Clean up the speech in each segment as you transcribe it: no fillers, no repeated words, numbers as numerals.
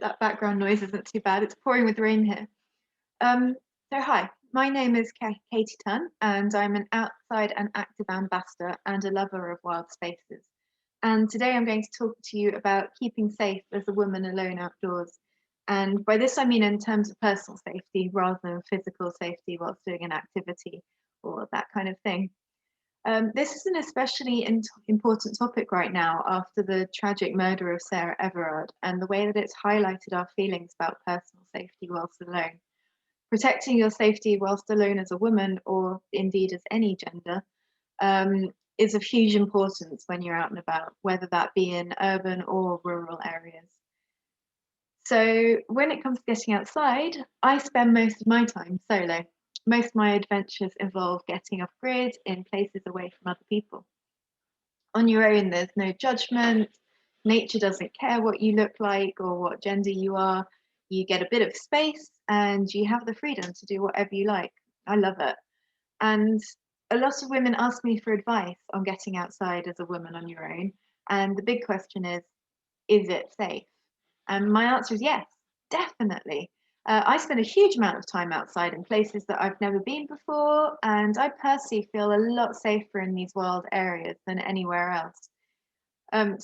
that background noise isn't too bad. It's pouring with rain here. Um, so hi, my name is Katie Tunn, and I'm an outside and active ambassador and a lover of wild spaces. And today I'm going to talk to you about keeping safe as a woman alone outdoors. And by this I mean in terms of personal safety rather than physical safety whilst doing an activity or that kind of thing. This is an especially important topic right now after the tragic murder of Sarah Everard and the way that it's highlighted our feelings about personal safety whilst alone. Protecting your safety whilst alone as a woman, or indeed as any gender, is of huge importance when you're out and about, whether that be in urban or rural areas. So when it comes to getting outside, I spend most of my time solo. Most of my adventures involve getting off grid in places away from other people. On your own, there's no judgment. Nature doesn't care what you look like or what gender you are. You get a bit of space and you have the freedom to do whatever you like. I love it. And a lot of women ask me for advice on getting outside as a woman on your own. And the big question is it safe? And my answer is yes, definitely. I spend a huge amount of time outside in places that I've never been before, and I personally feel a lot safer in these wild areas than anywhere else.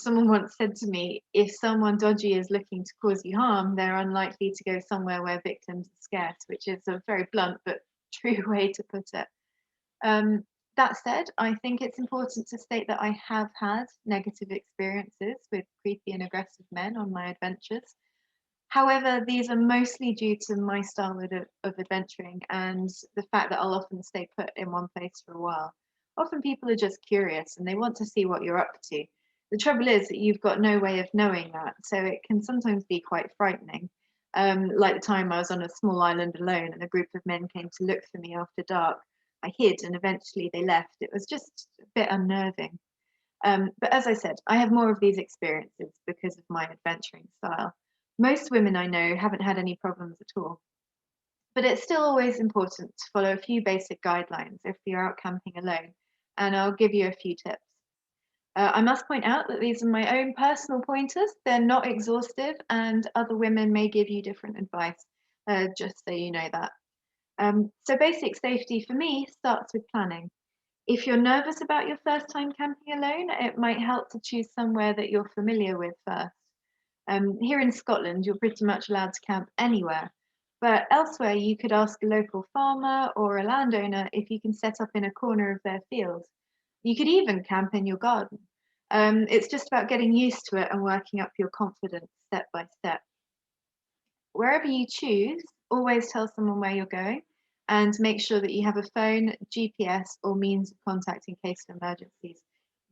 Someone once said to me, if someone dodgy is looking to cause you harm, they're unlikely to go somewhere where victims are scarce, which is a very blunt but true way to put it. That said, I think it's important to state that I have had negative experiences with creepy and aggressive men on my adventures. However, these are mostly due to my style of adventuring and the fact that I'll often stay put in one place for a while. Often people are just curious and they want to see what you're up to. The trouble is that you've got no way of knowing that, so it can sometimes be quite frightening. Like the time I was on a small island alone and a group of men came to look for me after dark. I hid and eventually they left. It was just a bit unnerving. But as I said, I have more of these experiences because of my adventuring style. Most women I know haven't had any problems at all. But it's still always important to follow a few basic guidelines if you're out camping alone, and I'll give you a few tips. I must point out that these are my own personal pointers. They're not exhaustive, and other women may give you different advice, just so you know that. So basic safety for me starts with planning. If you're nervous about your first time camping alone, it might help to choose somewhere that you're familiar with first. Here in Scotland, you're pretty much allowed to camp anywhere, but elsewhere you could ask a local farmer or a landowner if you can set up in a corner of their field. You could even camp in your garden. It's just about getting used to it and working up your confidence step by step. Wherever you choose, always tell someone where you're going and make sure that you have a phone, GPS, or means of contact in case of emergencies.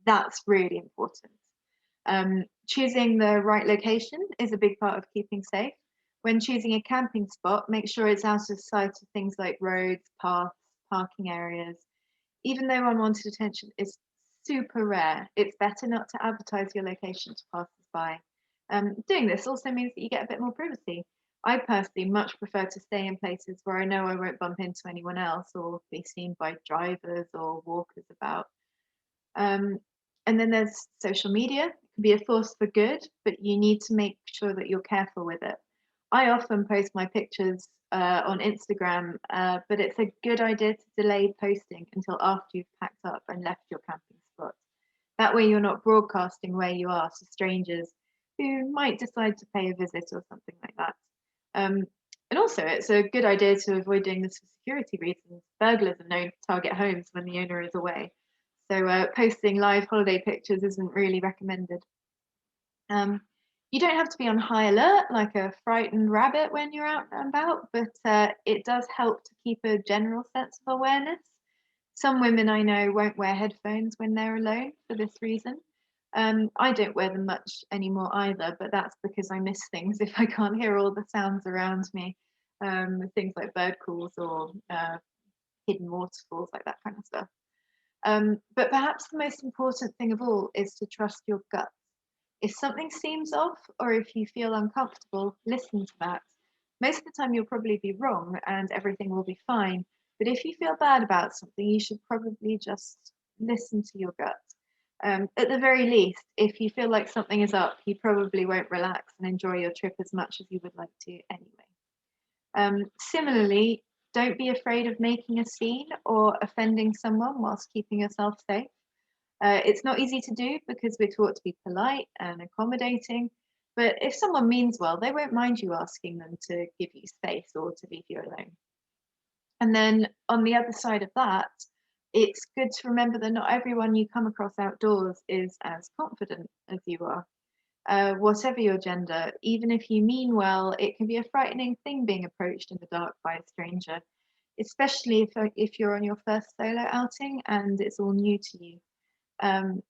That's really important. Choosing the right location is a big part of keeping safe. When choosing a camping spot, make sure it's out of sight of things like roads, paths, parking areas. Even though unwanted attention is super rare, it's better not to advertise your location to passers-by. Doing this also means that you get a bit more privacy. I personally much prefer to stay in places where I know I won't bump into anyone else or be seen by drivers or walkers about. Um, and then there's social media. It can be a force for good, but you need to make sure that you're careful with it. I often post my pictures on Instagram, but it's a good idea to delay posting until after you've packed up and left your camping spot. That way, you're not broadcasting where you are to strangers who might decide to pay a visit or something like that. Um, and also, it's a good idea to avoid doing this for security reasons. Burglars are known to target homes when the owner is away. So posting live holiday pictures isn't really recommended. You don't have to be on high alert like a frightened rabbit when you're out and about, but it does help to keep a general sense of awareness. Some women I know won't wear headphones when they're alone for this reason. I don't wear them much anymore either, but that's because I miss things if I can't hear all the sounds around me, things like bird calls or hidden waterfalls, like that kind of stuff. But perhaps the most important thing of all is to trust your gut. If something seems off or if you feel uncomfortable, listen to that. Most of the time, you'll probably be wrong and everything will be fine. But if you feel bad about something, you should probably just listen to your gut. At the very least, if you feel like something is up, you probably won't relax and enjoy your trip as much as you would like to anyway. Similarly, don't be afraid of making a scene or offending someone whilst keeping yourself safe. It's not easy to do because we're taught to be polite and accommodating, but if someone means well, they won't mind you asking them to give you space or to leave you alone. And then on the other side of that, it's good to remember that not everyone you come across outdoors is as confident as you are. Whatever your gender, even if you mean well, it can be a frightening thing being approached in the dark by a stranger, especially if you're on your first solo outing and it's all new to you. Um,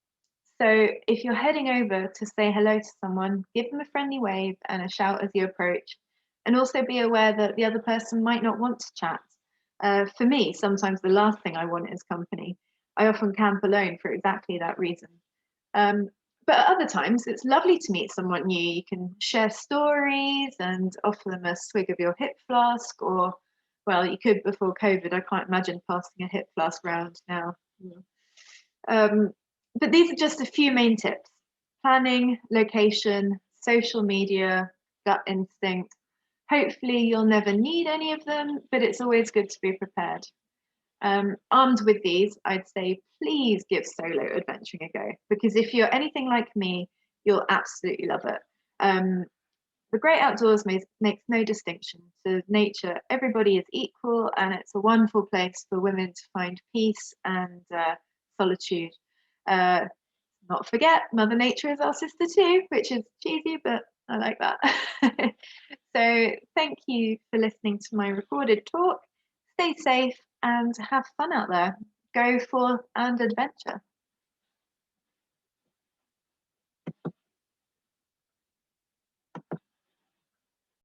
so if you're heading over to say hello to someone, give them a friendly wave and a shout as you approach, and also be aware that the other person might not want to chat. For me, sometimes the last thing I want is company. I often camp alone for exactly that reason. Um, but at other times, it's lovely to meet someone new. You can share stories and offer them a swig of your hip flask, or, well, you could before COVID. I can't imagine passing a hip flask round now. Um, but these are just a few main tips: planning, location, social media, gut instinct. Hopefully, you'll never need any of them, but it's always good to be prepared. Armed with these, I'd say please give solo adventuring a go, because if you're anything like me, you'll absolutely love it. Um, the great outdoors makes no distinction to nature. Everybody is equal, and it's a wonderful place for women to find peace and solitude. Uh, Not forget, Mother Nature is our sister too, which is cheesy, but I like that. So thank you for listening to my recorded talk. Stay safe and have fun out there. Go forth and adventure.